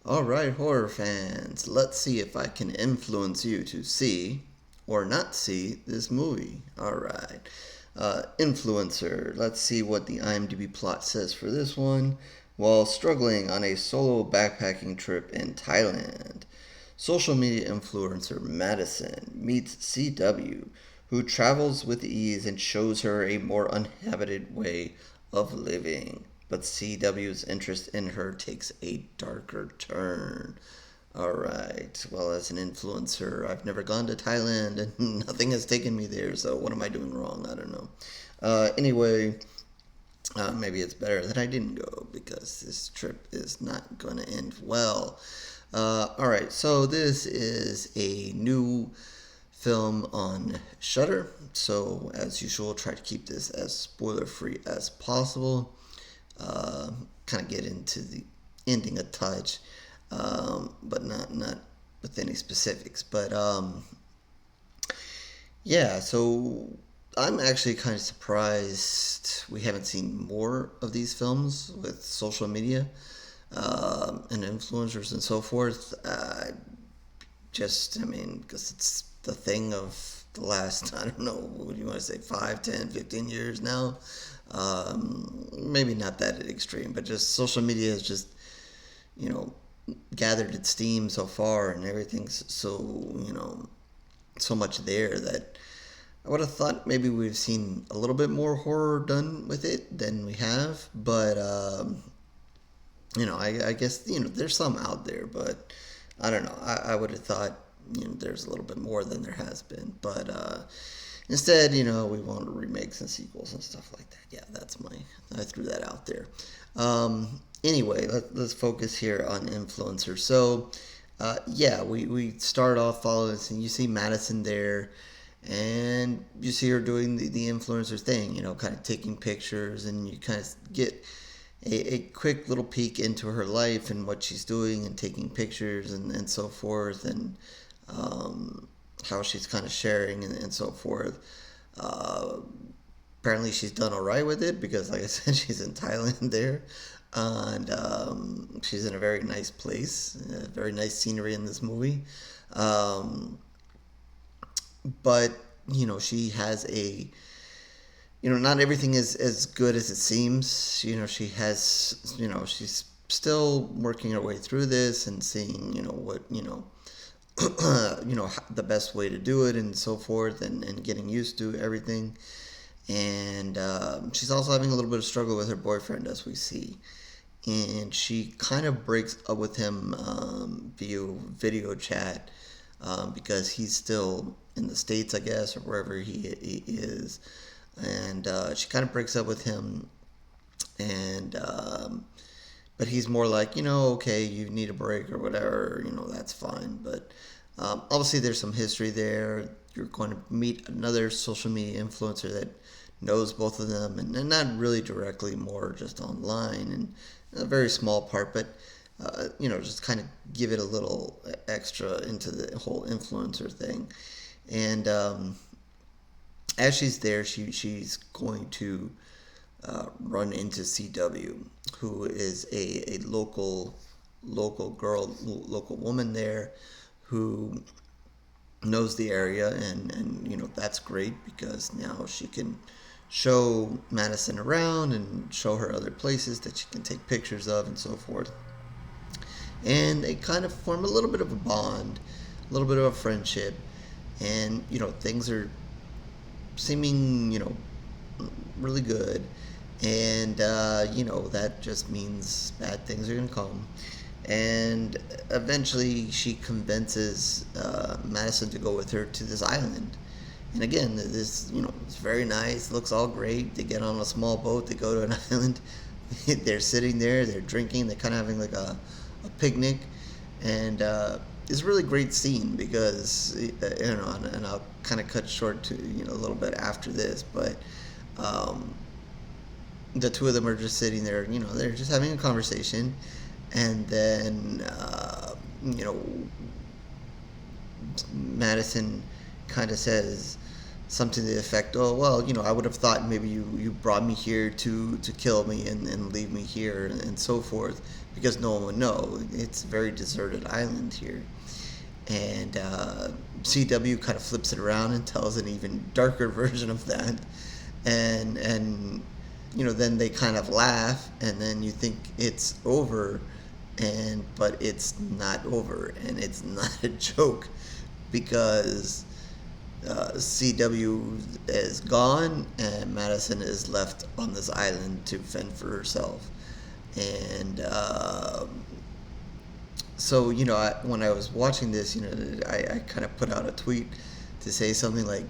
Alright, horror fans, let's see if I can influence you to see or not see this movie. Alright. Influencer, let's see what the IMDb plot says for this one. While struggling on a solo backpacking trip in Thailand, social media influencer Madison meets CW, who travels with ease and shows her a more uninhabited way of living. But CW's interest in her takes a darker turn. Alright, well, as an influencer, I've never gone to Thailand and nothing has taken me there, so what am I doing wrong? I don't know. Anyway, maybe it's better that I didn't go because this trip is not going to end well. Alright, so this is a new film on Shudder, so as usual, try to keep this as spoiler free as possible. Kind of get into the ending a touch, but not with any specifics. But yeah, so I'm actually kind of surprised we haven't seen more of these films with social media and influencers and so forth. I mean, because it's the thing of the last, I don't know, what do you want to say, 5, 10, 15 years now? Maybe not that extreme, but just social media has just, you know, gathered its steam so far and everything's so, so much there that I would have thought maybe we've seen a little bit more horror done with it than we have, but, I guess, there's some out there, but I don't know. I would have thought, there's a little bit more than there has been, but, instead, we want remakes and sequels and stuff like that. Yeah, I threw that out there. Anyway, let's focus here on influencers. So, yeah, we start off following this, and you see Madison there, and you see her doing the influencer thing, kind of taking pictures, and you kind of get a quick little peek into her life and what she's doing and taking pictures and so forth, and how she's kind of sharing and so forth. Uh, Apparently, she's done all right with it because, like I said, she's in Thailand there, and she's in a very nice place, very nice scenery in this movie. Um, but she has not everything is as good as it seems. She has, she's still working her way through this and seeing, what the best way to do it and so forth, and getting used to everything. And she's also having a little bit of struggle with her boyfriend, as we see. And she kind of breaks up with him via video chat because he's still in the States, I guess, or wherever he is. And she kind of breaks up with him, and but he's more like, okay, you need a break or whatever, that's fine. But obviously, there's some history there. You're going to meet another social media influencer that knows both of them, and not really directly, more just online, and a very small part, but just kind of give it a little extra into the whole influencer thing. And as she's there, she's going to run into CW, who is a local girl, local woman there, who knows the area, and that's great because now she can show Madison around and show her other places that she can take pictures of and so forth. And they kind of form a little bit of a bond, a little bit of a friendship, and things are seeming really good, and that just means bad things are gonna come. And eventually, she convinces Madison to go with her to this island. And again, this it's very nice. Looks all great. They get on a small boat. They go to an island. They're sitting there. They're drinking. They're kind of having like a picnic, and it's a really great scene because and I'll kind of cut short to a little bit after this, but um, the two of them are just sitting there. They're just having a conversation, and then Madison kind of says, something to the effect, oh, well, I would have thought maybe you brought me here to kill me and leave me here and so forth, because no one would know. It's a very deserted island here. And CW kind of flips it around and tells an even darker version of that. And then they kind of laugh, and then you think it's over, but it's not over, and it's not a joke, because CW is gone and Madison is left on this island to fend for herself. And so when I was watching this, I kind of put out a tweet to say something like,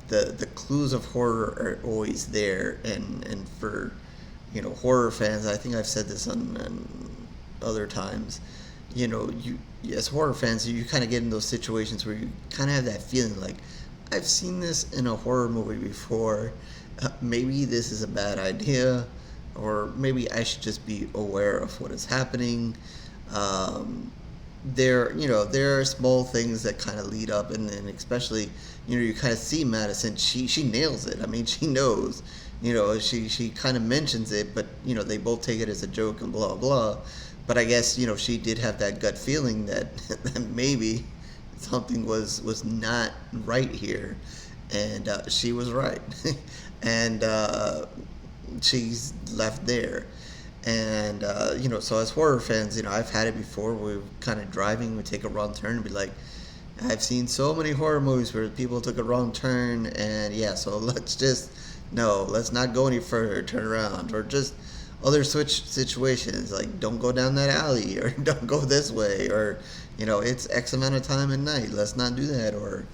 the clues of horror are always there, and for horror fans, I think I've said this on other times, you, as horror fans, you kind of get in those situations where you kind of have that feeling like, I've seen this in a horror movie before. Maybe this is a bad idea, or maybe I should just be aware of what is happening. There are small things that kind of lead up, and especially, you kind of see Madison. She nails it. I mean, she knows. She kind of mentions it, but they both take it as a joke and blah blah. But I guess she did have that gut feeling that maybe something was not right here, and she was right, and she's left there. And so as horror fans, I've had it before. We're kind of driving, we take a wrong turn, and be like, I've seen so many horror movies where people took a wrong turn, and yeah, so let's not go any further, turn around, or just other switch situations, like don't go down that alley, or don't go this way, or it's X amount of time at night, let's not do that, or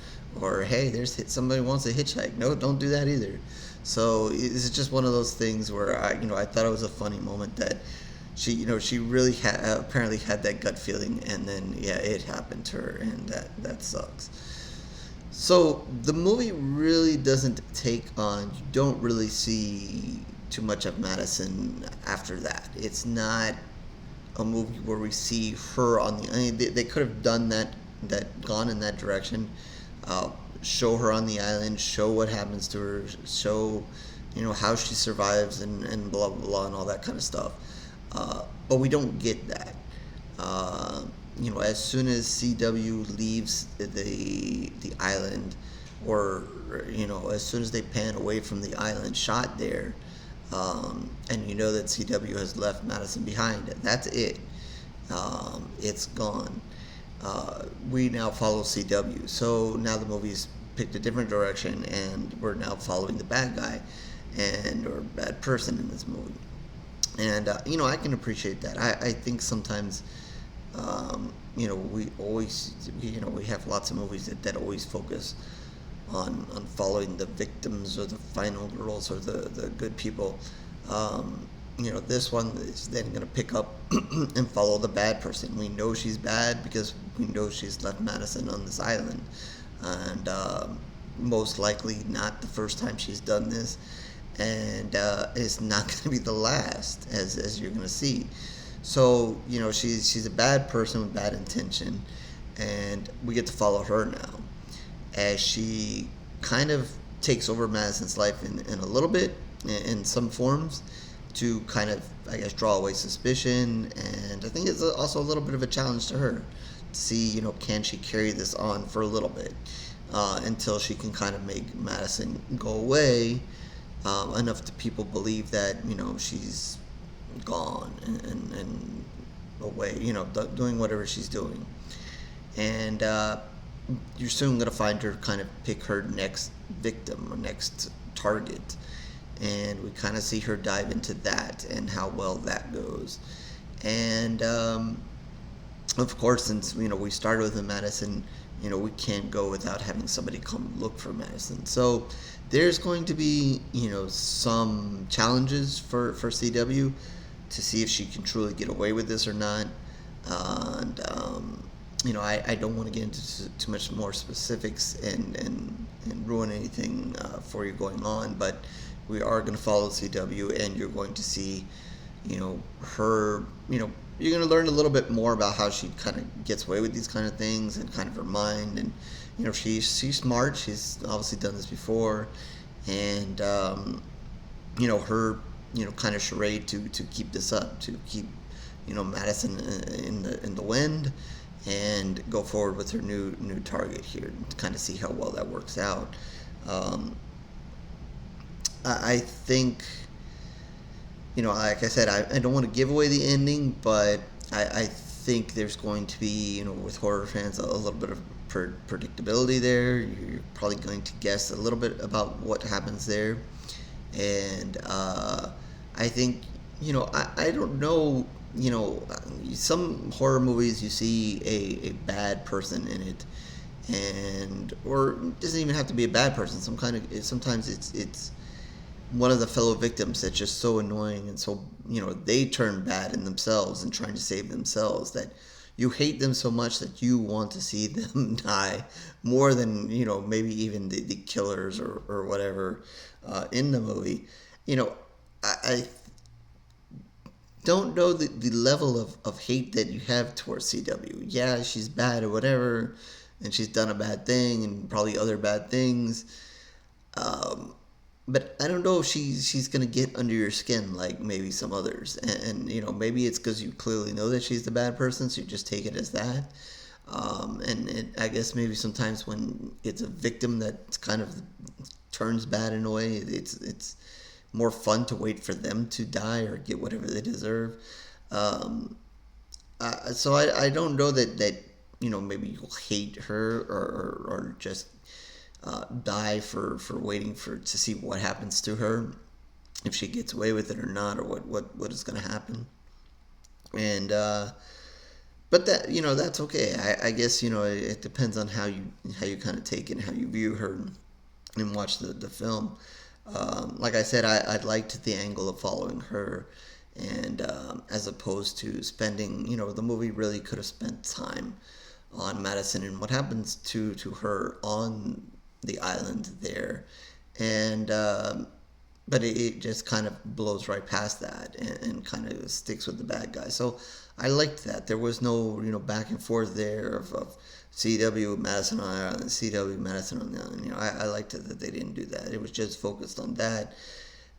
hey, there's somebody wants to hitchhike, no, don't do that either. So it's just one of those things where I thought it was a funny moment that she really apparently had that gut feeling, and then yeah, it happened to her, and that sucks. So the movie really doesn't take on, you don't really see too much of Madison after that. It's not a movie where we see her on the, I mean, they could have done that gone in that direction, show her on the island, show what happens to her, show how she survives, and blah blah blah and all that kind of stuff, but we don't get that. As soon as CW leaves the island, or as soon as they pan away from the island shot there, and that CW has left Madison behind, that's it. It's gone. We now follow CW. So now the movie's picked a different direction, and we're now following the bad guy or bad person in this movie. And I can appreciate that. I think sometimes we always we have lots of movies that always focus on following the victims, or the final girls, or the good people. This one is then going to pick up and follow the bad person. We know she's bad because we know she's left Madison on this island, and most likely not the first time she's done this, and it's not going to be the last, as you're going to see. So she's a bad person with bad intention, and we get to follow her now as she kind of takes over Madison's life in a little bit, in some forms, to kind of, I guess, draw away suspicion. And I think it's also a little bit of a challenge to her to see, can she carry this on for a little bit, until she can kind of make Madison go away, enough to people believe that she's gone and away, doing whatever she's doing. And you're soon going to find her kind of pick her next victim or next target, and we kind of see her dive into that and how well that goes. And of course, since we started with the Madison, we can't go without having somebody come look for Madison. So there's going to be some challenges for CW to see if she can truly get away with this or not. And I don't want to get into too much more specifics and ruin anything for you going on, but we are going to follow CW, and you're going to see, her, you're going to learn a little bit more about how she kind of gets away with these kind of things, and kind of her mind, and she's smart. She's obviously done this before, and her kind of charade to keep this up, to keep Madison in the wind, and go forward with her new target here, to kind of see how well that works out. Um, I think, like I said, I don't want to give away the ending, but I think there's going to be, with horror fans, a little bit of predictability there. You're probably going to guess a little bit about what happens there. And I think, I don't know, some horror movies you see a bad person in it, and or it doesn't even have to be a bad person. Sometimes it's one of the fellow victims that's just so annoying, and so they turn bad in themselves and trying to save themselves, that you hate them so much that you want to see them die more than maybe even the killers or whatever in the movie. I don't know the level of hate that you have towards CW. Yeah, she's bad or whatever, and she's done a bad thing and probably other bad things. Um, but I don't know if she's gonna get under your skin like maybe some others, and maybe it's because you clearly know that she's the bad person, so you just take it as that. I guess maybe sometimes when it's a victim that kind of turns bad in a way, it's more fun to wait for them to die or get whatever they deserve. Um, so I don't know that maybe you'll hate her or just die for waiting to see what happens to her, if she gets away with it or not, or what is going to happen. And but that's okay. I guess it depends on how you kind of take it and how you view her and watch the film. Like I said, I liked the angle of following her, and as opposed to spending, the movie really could have spent time on Madison and what happens to her on the island there, and but it just kind of blows right past that, and kind of sticks with the bad guy. So I liked that there was no back and forth there of CW Madison on the island, CW Madison on the island. I liked it that they didn't do that. It was just focused on that,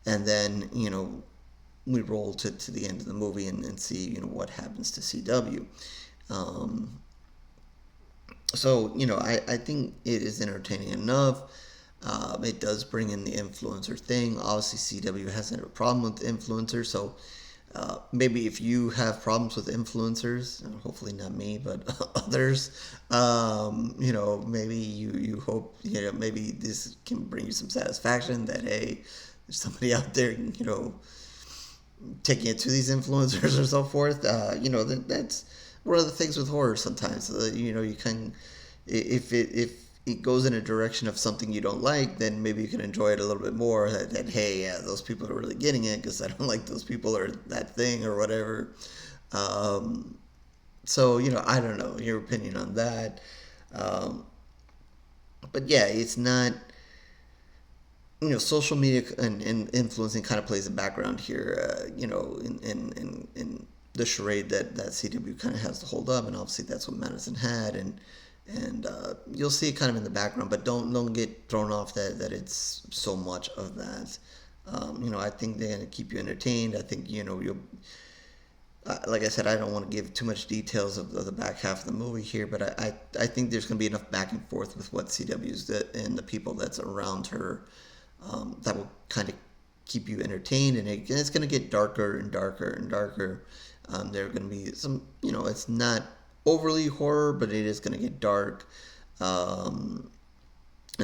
and then we roll to the end of the movie and see what happens to CW. Um, I think it is entertaining enough. It does bring in the influencer thing. Obviously, CW hasn't a problem with influencers, so maybe if you have problems with influencers, hopefully not me, but others, maybe you hope, maybe this can bring you some satisfaction that, hey, there's somebody out there, taking it to these influencers or so forth. That's one of the things with horror sometimes. You can, if it goes in a direction of something you don't like, then maybe you can enjoy it a little bit more. That hey, yeah, those people are really getting it because I don't like those people or that thing or whatever. Um, I don't know your opinion on that. Um, but yeah, it's not. Social media and influencing kind of plays a background here. In the charade that CW kind of has to hold up, and obviously that's what Madison had, and you'll see it kind of in the background, but don't get thrown off that it's so much of that. I think they're gonna keep you entertained. I think you'll. Like I said, I don't want to give too much details of the back half of the movie here, but I think there's going to be enough back and forth with what CW's and the people that's around her, that will kind of keep you entertained, and it's going to get darker and darker and darker. There are going to be some, it's not overly horror, but it is going to get dark, and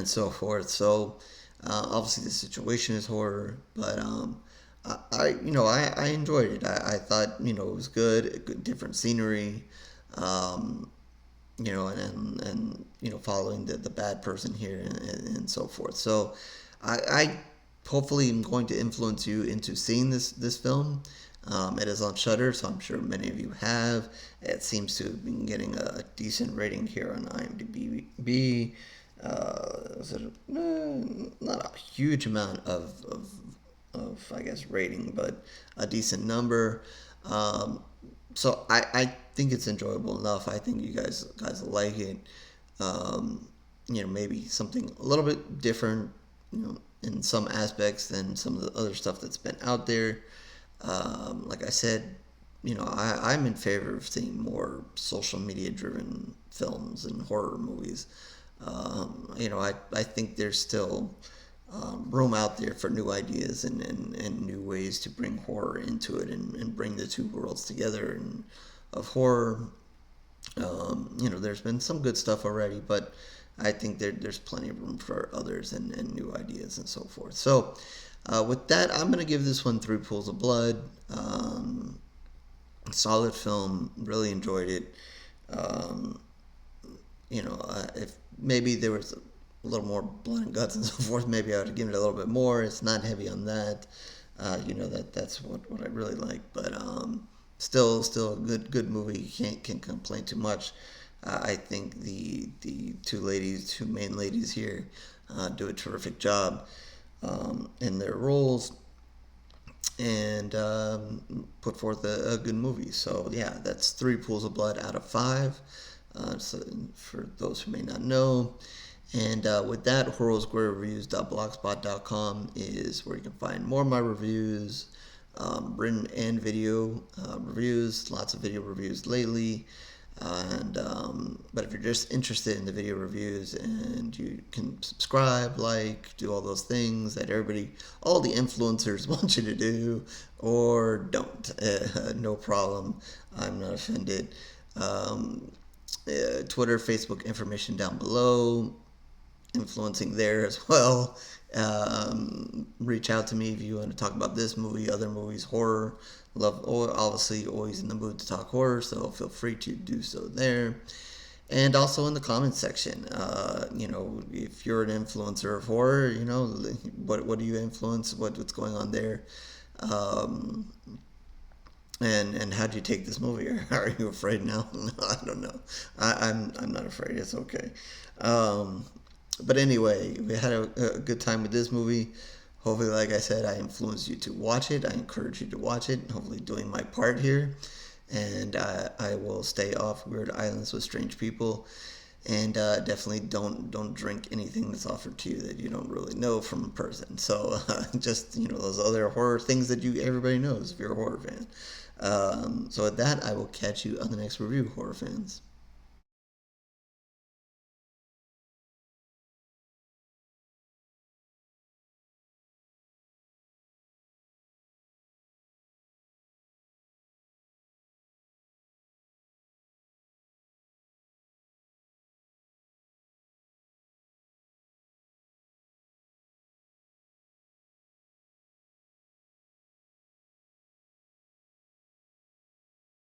so forth. So obviously the situation is horror, but I enjoyed it. I thought it was good, different scenery, um, and following the bad person here, and so forth. So I hopefully am going to influence you into seeing this film. It is on Shudder, so I'm sure many of you have. It seems to have been getting a decent rating here on IMDb. Is it, not a huge amount of I guess rating, but a decent number. So I think it's enjoyable enough. I think you guys will like it. Um, maybe something a little bit different, in some aspects than some of the other stuff that's been out there. Like I said, I'm in favor of seeing more social media driven films and horror movies. I think there's still room out there for new ideas and new ways to bring horror into it and bring the two worlds together and of horror. There's been some good stuff already, but I think there's plenty of room for others and new ideas and so forth. So, with that, I'm going to give this one 3 pools of blood. Solid film, really enjoyed it. Um, if maybe there was a little more blood and guts and so forth, maybe I would have given it a little bit more. It's not heavy on that. That's what I really like. But still a good movie. Can't complain too much. I think the two main ladies here, do a terrific job in their roles and put forth a good movie. So yeah, that's 3 pools of blood out of 5. So for those who may not know. And with that, horrorosquarereviews.blogspot.com is where you can find more of my reviews, written and video reviews. Lots of video reviews lately. But if you're just interested in the video reviews, and you can subscribe, do all those things that all the influencers want you to do, or don't, no problem. I'm not offended. Twitter, Facebook information down below, influencing there as well. Reach out to me if you want to talk about this movie, other movies, horror. Obviously always in the mood to talk horror, so feel free to do so there. And also in the comments section, if you're an influencer of horror, what do you influence? What's going on there? And how do you take this movie? Are you afraid now? I don't know. I'm not afraid. It's okay. But anyway, we had a good time with this movie. Hopefully, like I said, I influenced you to watch it. I encourage you to watch it. Hopefully, doing my part here. And I will stay off weird islands with strange people. And definitely don't drink anything that's offered to you that you don't really know from a person. So just those other horror things that everybody knows if you're a horror fan. So with that, I will catch you on the next review, horror fans.